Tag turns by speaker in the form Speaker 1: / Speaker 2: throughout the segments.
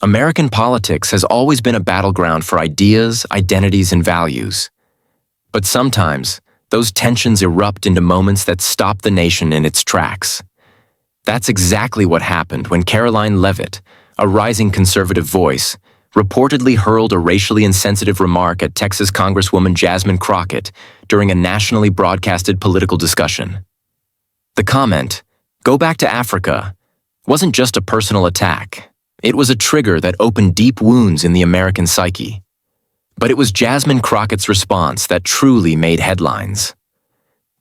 Speaker 1: American politics has always been a battleground for ideas, identities, and values. But sometimes, those tensions erupt into moments that stop the nation in its tracks. That's exactly what happened when Karoline Leavitt, a rising conservative voice, reportedly hurled a racially insensitive remark at Texas Congresswoman Jasmine Crockett during a nationally broadcasted political discussion. The comment, "Go back to Africa," wasn't just a personal attack. It was a trigger that opened deep wounds in the American psyche. But it was Jasmine Crockett's response that truly made headlines.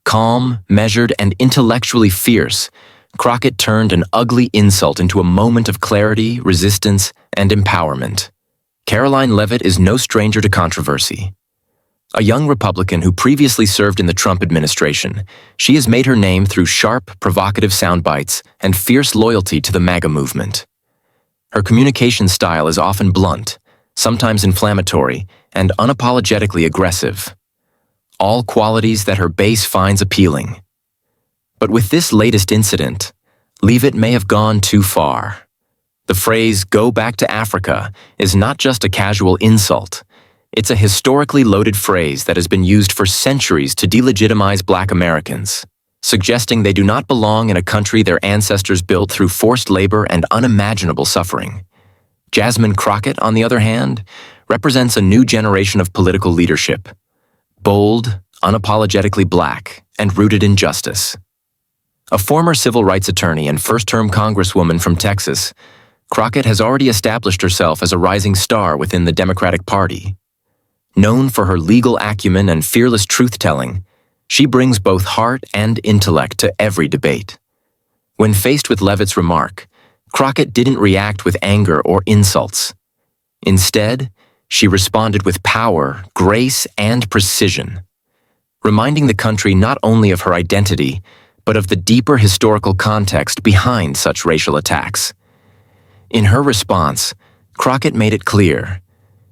Speaker 1: Calm, measured, and intellectually fierce, Crockett turned an ugly insult into a moment of clarity, resistance, and empowerment. Karoline Leavitt is no stranger to controversy. A young Republican who previously served in the Trump administration, she has made her name through sharp, provocative soundbites and fierce loyalty to the MAGA movement. Her communication style is often blunt, sometimes inflammatory, and unapologetically aggressive. All qualities that her base finds appealing. But with this latest incident, Leavitt may have gone too far. The phrase, "go back to Africa," is not just a casual insult. It's a historically loaded phrase that has been used for centuries to delegitimize Black Americans, suggesting they do not belong in a country their ancestors built through forced labor and unimaginable suffering. Jasmine Crockett, on the other hand, represents a new generation of political leadership. Bold, unapologetically Black, and rooted in justice. A former civil rights attorney and first-term Congresswoman from Texas, Crockett has already established herself as a rising star within the Democratic Party. Known for her legal acumen and fearless truth-telling, she brings both heart and intellect to every debate. When faced with Leavitt's remark, Crockett didn't react with anger or insults. Instead, she responded with power, grace, and precision, reminding the country not only of her identity, but of the deeper historical context behind such racial attacks. In her response, Crockett made it clear,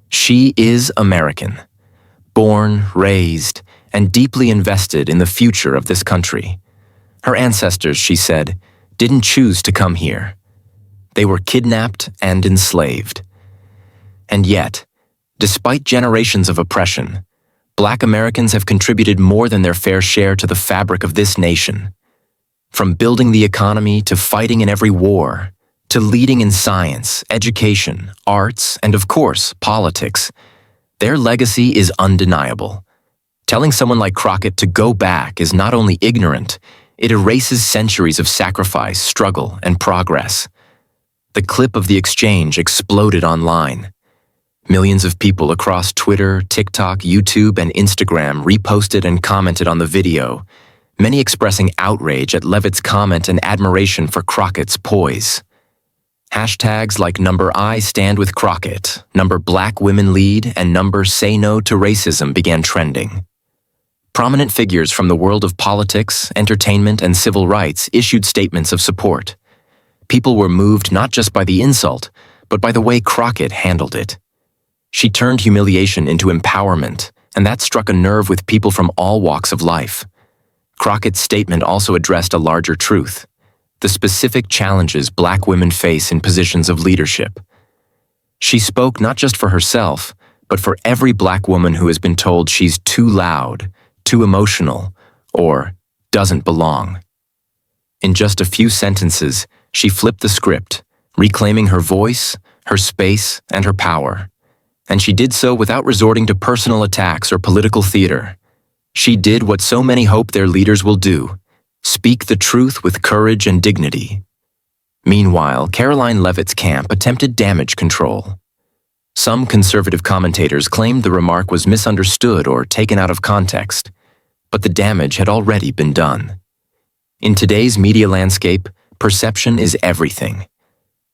Speaker 1: she is American, born, raised, and deeply invested in the future of this country. Her ancestors, she said, didn't choose to come here. They were kidnapped and enslaved. And yet, despite generations of oppression, Black Americans have contributed more than their fair share to the fabric of this nation. From building the economy to fighting in every war, to leading in science, education, arts, and of course, politics, their legacy is undeniable. Telling someone like Crockett to go back is not only ignorant, it erases centuries of sacrifice, struggle, and progress. The clip of the exchange exploded online. Millions of people across Twitter, TikTok, YouTube, and Instagram reposted and commented on the video, many expressing outrage at Leavitt's comment and admiration for Crockett's poise. Hashtags like #I stand with Crockett, #Black women lead, and #say no to racism began trending. Prominent figures from the world of politics, entertainment, and civil rights issued statements of support. People were moved not just by the insult, but by the way Crockett handled it. She turned humiliation into empowerment, and that struck a nerve with people from all walks of life. Crockett's statement also addressed a larger truth, the specific challenges Black women face in positions of leadership. She spoke not just for herself, but for every Black woman who has been told she's too loud, too emotional, or doesn't belong. In just a few sentences, she flipped the script, reclaiming her voice, her space, and her power. And she did so without resorting to personal attacks or political theater. She did what so many hope their leaders will do, speak the truth with courage and dignity. Meanwhile, Karoline Leavitt's camp attempted damage control. Some conservative commentators claimed the remark was misunderstood or taken out of context, but the damage had already been done. In today's media landscape, perception is everything,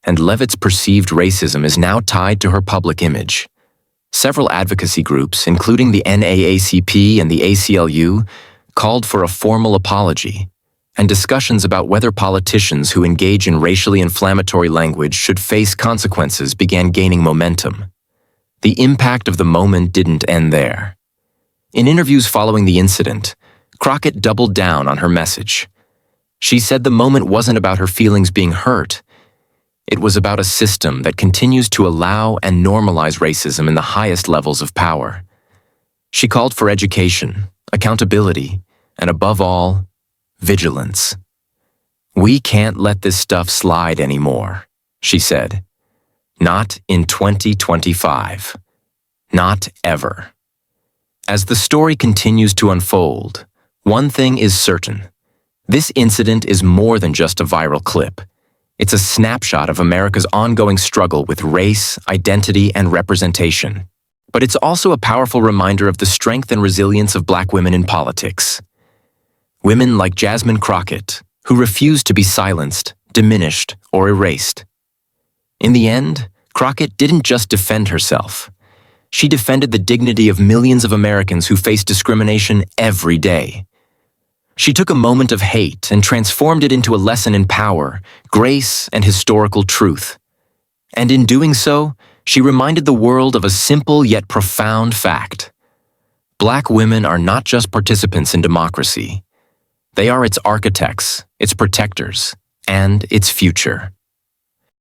Speaker 1: and Leavitt's perceived racism is now tied to her public image. Several advocacy groups, including the NAACP and the ACLU, called for a formal apology, and discussions about whether politicians who engage in racially inflammatory language should face consequences began gaining momentum. The impact of the moment didn't end there. In interviews following the incident, Crockett doubled down on her message. She said the moment wasn't about her feelings being hurt. It was about a system that continues to allow and normalize racism in the highest levels of power. She called for education, accountability, and above all, vigilance. "We can't let this stuff slide anymore," she said. "Not in 2025. Not ever." As the story continues to unfold, one thing is certain. This incident is more than just a viral clip. It's a snapshot of America's ongoing struggle with race, identity, and representation. But it's also a powerful reminder of the strength and resilience of Black women in politics. Women like Jasmine Crockett, who refused to be silenced, diminished, or erased. In the end, Crockett didn't just defend herself. She defended the dignity of millions of Americans who face discrimination every day. She took a moment of hate and transformed it into a lesson in power, grace, and historical truth. And in doing so, she reminded the world of a simple yet profound fact. Black women are not just participants in democracy. They are its architects, its protectors, and its future.